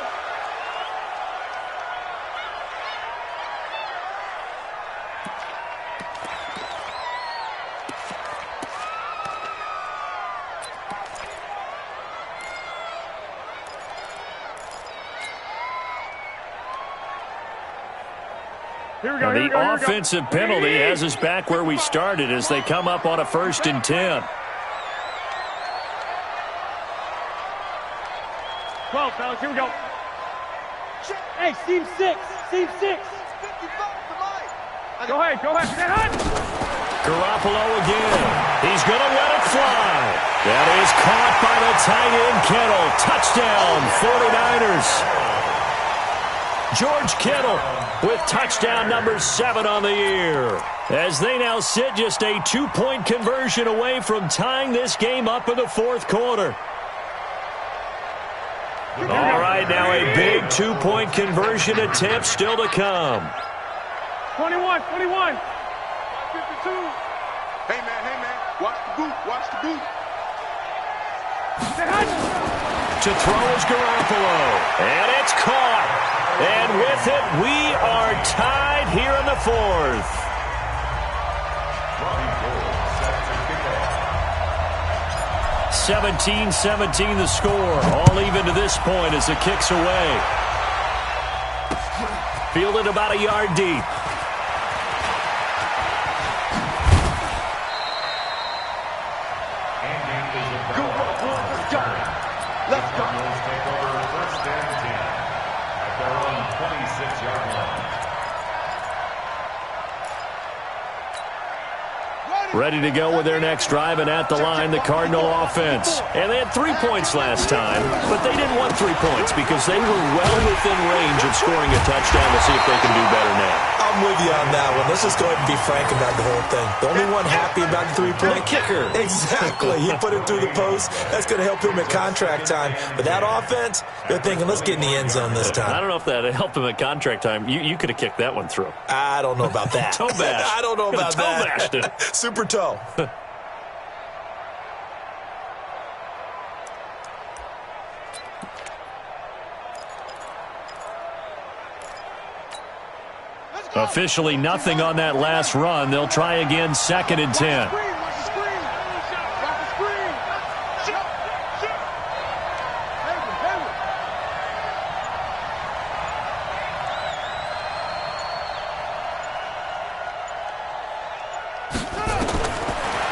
And the offensive penalty has us back where we started as they come up on a 1st and 10. 12, fellas, here we go. Hey, seam 6. Seam 6. Go ahead. Garoppolo again. He's going to let it fly. That is caught by the tight end, Kittle. Touchdown, 49ers. George Kittle with touchdown number 7 on the year. As they now sit just a 2-point conversion away from tying this game up in the 4th quarter. All right, now a big 2-point conversion attempt still to come. 21. 52. Hey, man. Watch the boot. To throw is Garoppolo. And it's caught. And with it, we are tied here in the 4th. 17-17 the score. All even to this point as the kick's away. Fielded about a yard deep. Let's go. Take over 1st and 10 at their own 26-yard line. Ready to go with their next drive, and at the line, the Cardinal offense. And they had 3 points last time, but they didn't want 3 points because they were well within range of scoring a touchdown. We'll see if they can do better now. I'm with you on that one. Let's just go ahead and be frank about the whole thing. The only one happy about the 3-point kicker. Exactly. He put it through the post. That's going to help him at contract time. But that offense, they're thinking, let's get in the end zone this time. I don't know if that helped him at contract time. You could have kicked that one through. I don't know about that. Toe bash. I don't know about that. Toe bashed it. Super toe. Officially nothing on that last run. They'll try again, 2nd and 10.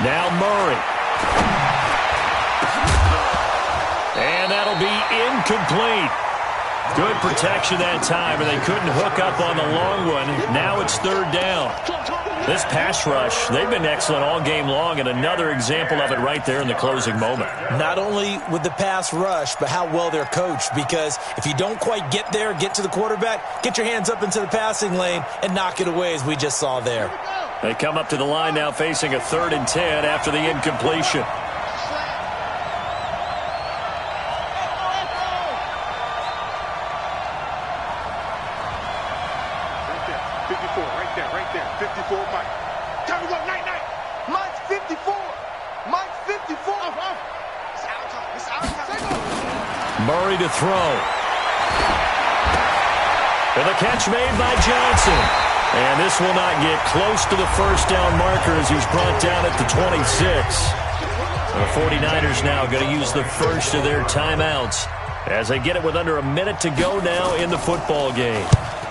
Now Murray. And that'll be incomplete. Good protection that time, and they couldn't hook up on the long one. Now it's 3rd down. This pass rush, they've been excellent all game long, and another example of it right there in the closing moment. Not only with the pass rush, but how well they're coached, because if you don't quite get there, get to the quarterback, get your hands up into the passing lane and knock it away, as we just saw there. They come up to the line now facing a 3rd and 10 after the incompletion. Right there. 54, Mike. Tell me what, night. Mike's 54. Mike's 54. It's our time. Murray to throw. And the catch made by Johnson. And this will not get close to the 1st down marker as he's brought down at the 26. The 49ers now going to use the first of their timeouts as they get it with under a minute to go now in the football game.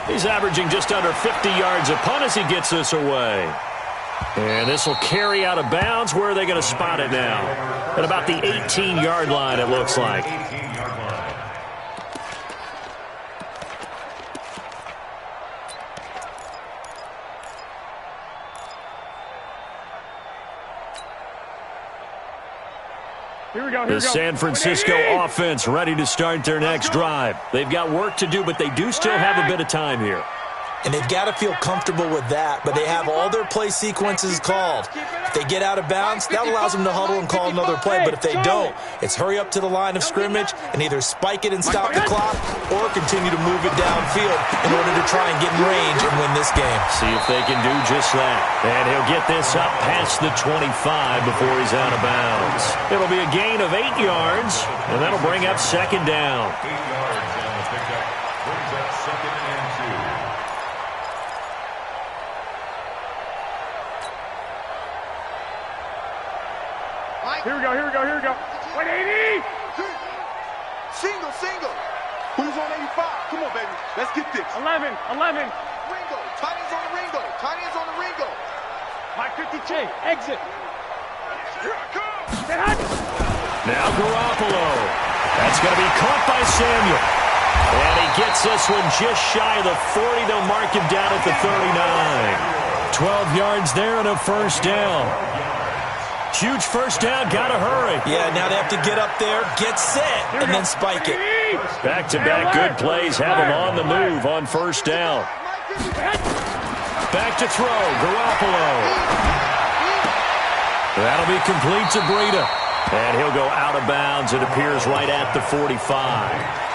He's averaging just under 50 yards a punt as he gets this away. And this will carry out of bounds. Where are they going to spot it now? At about the 18-yard line, it looks like. 18-yard line. Here we go. The San Francisco offense ready to start their next drive. They've got work to do, but they do still have a bit of time here. And they've got to feel comfortable with that, but they have all their play sequences called. If they get out of bounds, that allows them to huddle and call another play, but if they don't, it's hurry up to the line of scrimmage and either spike it and stop the clock or continue to move it downfield in order to try and get in range and win this game. See if they can do just that. And he'll get this up past the 25 before he's out of bounds. It'll be a gain of 8 yards, and that'll bring up 2nd down. 8 yards on the pickup. Brings up 2nd and 2. Here we go. 180! Single. Who's on 85? Come on, baby. Let's get this. 11. Ringo, Tight ends on the Ringo. Tight ends on the Ringo. Mike 52. Exit. Here I come. Now Garoppolo. That's going to be caught by Samuel. And he gets this one just shy of the 40. They'll mark him down at the 39. 12 yards there and a first down. Huge first down, gotta hurry. Yeah, now they have to get up there, get set, and then spike it. Back-to-back good plays have him on the move on first down. Back to throw, Garoppolo. That'll be complete to Breida. And he'll go out of bounds, it appears, right at the 45.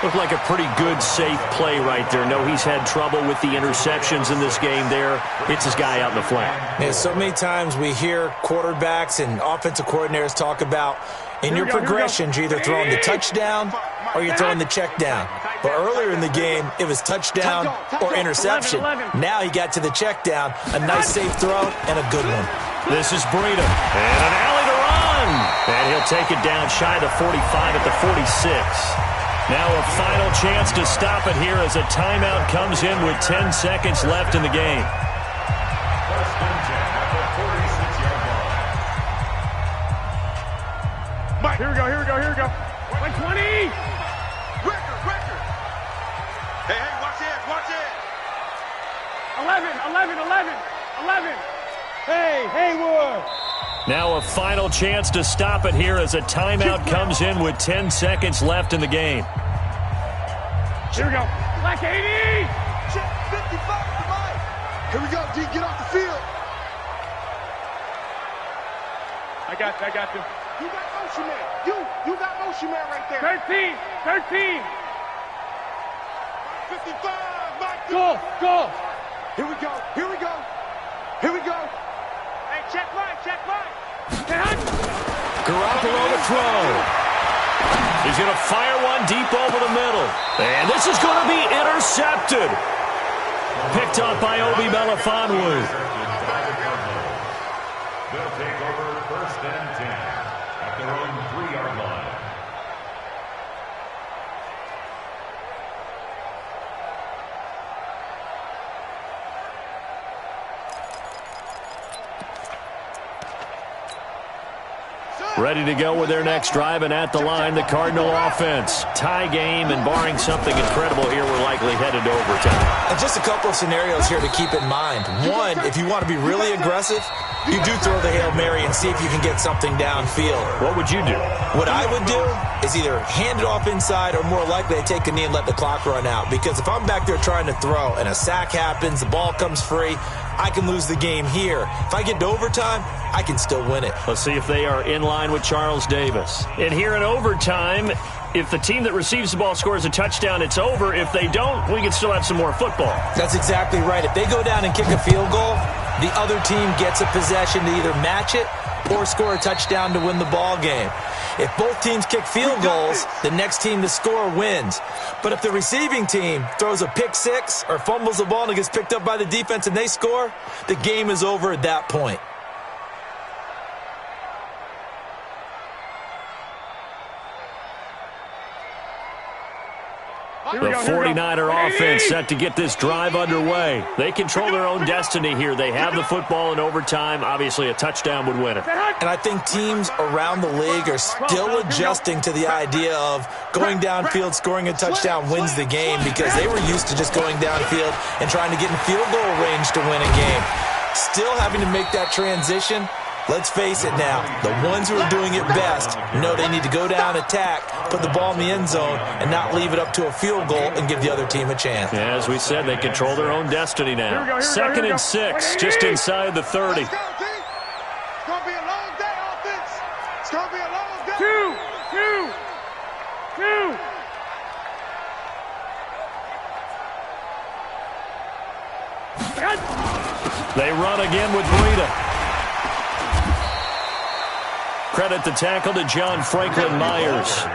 Looked like a pretty good, safe play right there. No, he's had trouble with the interceptions in this game there. Hits his guy out in the flat. Yeah, so many times we hear quarterbacks and offensive coordinators talk about in your progressions, you're either throwing the touchdown or you're throwing the check down. But earlier in the game, it was touchdown or interception. Now he got to the check down, a nice safe throw, and a good one. This is Breida. And an alley to run. And he'll take it down shy of the 45 at the 46. Now a final chance to stop it here as a timeout comes in with 10 seconds left in the game. First and 10 at the 46-yard line. Mike, here we go. 120. Record. Hey, watch it. 11. Hey, Haywood. Now a final chance to stop it here as a timeout comes in with 10 seconds left in the game. Here we go. Black 80. Check 55 to Mike. Here we go, D. Get off the field. I got you. You got motion man. You got motion man right there. 13. 55. Mike. Go. Here we go. Hey, check Mike. Garoppolo to throw. He's going to fire one deep over the middle. And this is going to be intercepted. Picked up by Obi Melifonwu. They'll take over first and 10 at their own 3-yard line. Ready to go with their next drive, and at the line, the Cardinal offense. Tie game, and barring something incredible here, we're likely headed to overtime. And just a couple of scenarios here to keep in mind. One, if you want to be really aggressive, you do throw the Hail Mary and see if you can get something downfield. What would you do? What I would do is either hand it off inside or more likely I take a knee and let the clock run out. Because if I'm back there trying to throw and a sack happens, the ball comes free, I can lose the game here. If I get to overtime, I can still win it. Let's see if they are in line with Charles Davis. And here in overtime, if the team that receives the ball scores a touchdown, it's over. If they don't, we can still have some more football. That's exactly right. If they go down and kick a field goal, the other team gets a possession to either match it or score a touchdown to win the ball game. If both teams kick field goals, the next team to score wins. But if the receiving team throws a pick six or fumbles the ball and it gets picked up by the defense and they score, the game is over at that point. The 49er offense set to get this drive underway. They control their own destiny here. They have the football in overtime. Obviously, a touchdown would win it. And I think teams around the league are still adjusting to the idea of going downfield, scoring a touchdown wins the game, because they were used to just going downfield and trying to get in field goal range to win a game. Still having to make that transition. Let's face it now, the ones who are doing it best know they need to go down, attack, put the ball in the end zone, and not leave it up to a field goal and give the other team a chance. Yeah, as we said, they control their own destiny now. Second and 6, just inside the 30. Let's go, D. It's going to be a long day, offense. It's going to be a long day. Two. They run again with Breida. Credit the tackle to John Franklin Myers.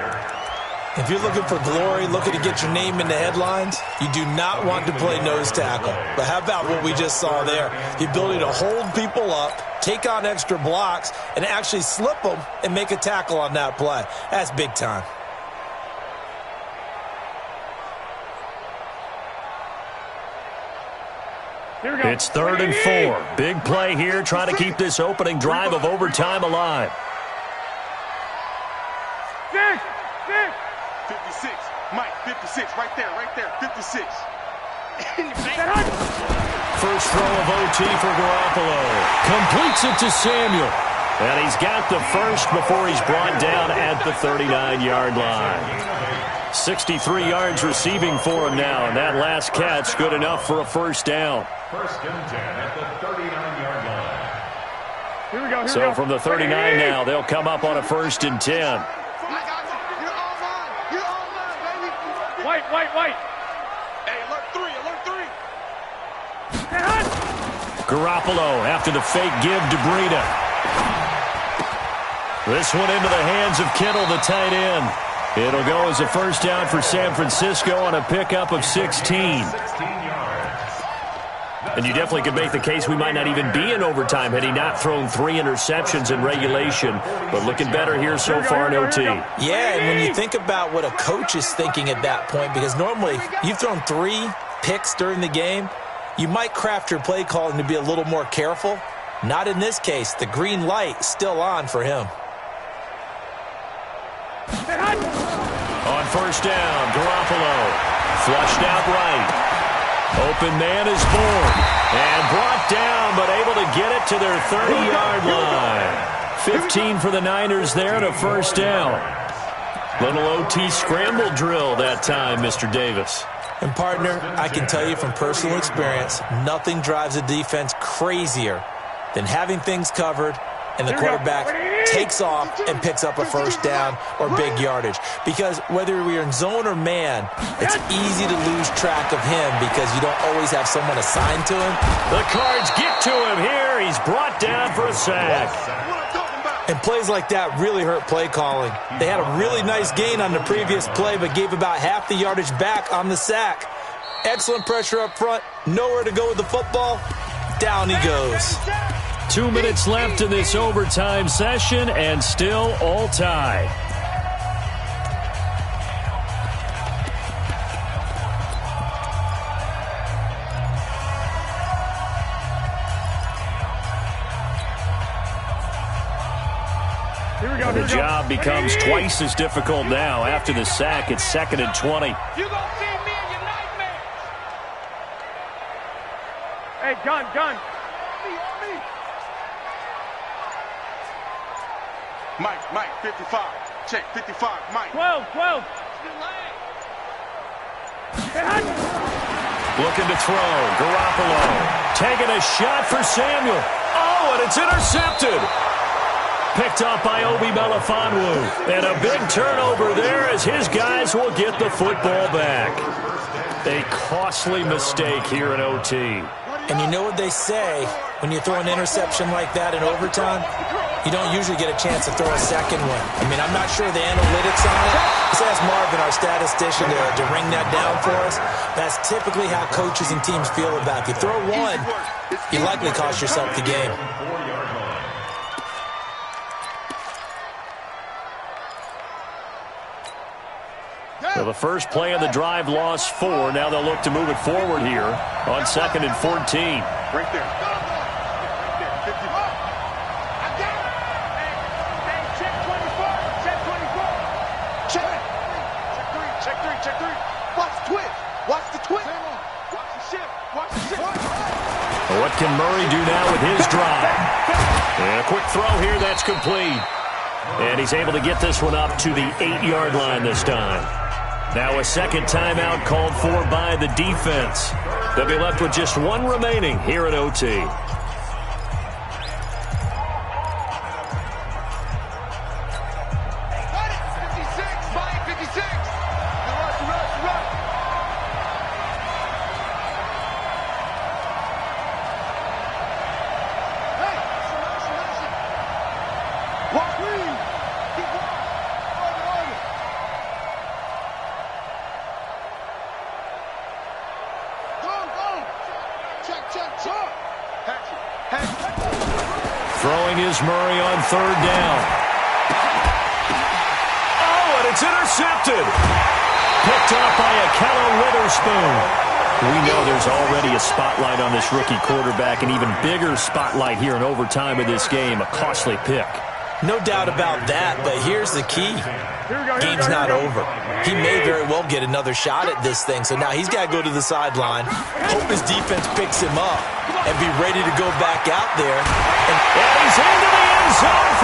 If you're looking for glory, looking to get your name in the headlines, you do not want to play nose tackle. But how about what we just saw there? The ability to hold people up, take on extra blocks, and actually slip them and make a tackle on that play. That's big time. It's 3rd and 4. Big play here, trying to keep this opening drive of overtime alive. 56. Mike, 56. Right there. 56. First throw of OT for Garoppolo. Completes it to Samuel. And he's got the first before he's brought down at the 39-yard line. 63 yards receiving for him now, and that last catch good enough for a first down. First and 10 at the 39-yard line. Here we go. So from the 39 now, they'll come up on a 1st and 10. White. Hey, alert 3. Garoppolo after the fake give to Breida. This one into the hands of Kittle, the tight end. It'll go as a first down for San Francisco on a pickup of 16. And you definitely could make the case we might not even be in overtime had he not thrown 3 interceptions in regulation. But looking better here so far in OT. Yeah, and when you think about what a coach is thinking at that point, because normally you've thrown 3 picks during the game, you might craft your play calling to be a little more careful. Not in this case. The green light still on for him. On first down, Garoppolo flushed out right. Open man is born and brought down, but able to get it to their 30-yard line. 15 for the Niners there and a first down. Little OT scramble drill that time, Mr. Davis. And, partner, I can tell you from personal experience, nothing drives a defense crazier than having things covered and the quarterback takes off and picks up a first down or big yardage. Because whether we're in zone or man, it's easy to lose track of him because you don't always have someone assigned to him. The Cards get to him here. He's brought down for a sack. And plays like that really hurt play calling. They had a really nice gain on the previous play, but gave about half the yardage back on the sack. Excellent pressure up front. Nowhere to go with the football. Down he goes. 2 minutes left in this overtime session, and still all tied. The job becomes twice as difficult now. After the sack, it's 2nd and 20. You gonna see me in your nightmares. Hey, gun. Mike, 55. Check, 55. Mike. 12. Looking to throw. Garoppolo taking a shot for Samuel. Oh, and it's intercepted. Picked up by Obi Melifonwu. And a big turnover there as his guys will get the football back. A costly mistake here in OT. And you know what they say, when you throw an interception like that in overtime, you don't usually get a chance to throw a second one. I mean, I'm not sure the analytics on it. Let's ask Marvin, our statistician, to ring that down for us. That's typically how coaches and teams feel about it. If you throw one, you likely cost yourself the game. So the first play of the drive lost 4. Now they'll look to move it forward here on 2nd and 14. Right there. Check three. Watch the twist. Watch the shift. What can Murray do now with his drive? And a quick throw here, that's complete. And he's able to get this one up to the 8-yard line this time. Now a second timeout called for by the defense. They'll be left with just one remaining here at OT. Throwing is Murray on 3rd down. Oh, and it's intercepted. Picked up by Akello Witherspoon. We know there's already a spotlight on this rookie quarterback, an even bigger spotlight here in overtime of this game, a costly pick. No doubt about that, but here's the key. Game's not over. He may very well get another shot at this thing, so now he's got to go to the sideline, hope his defense picks him up, and be ready to go back out there. And he's into the end zone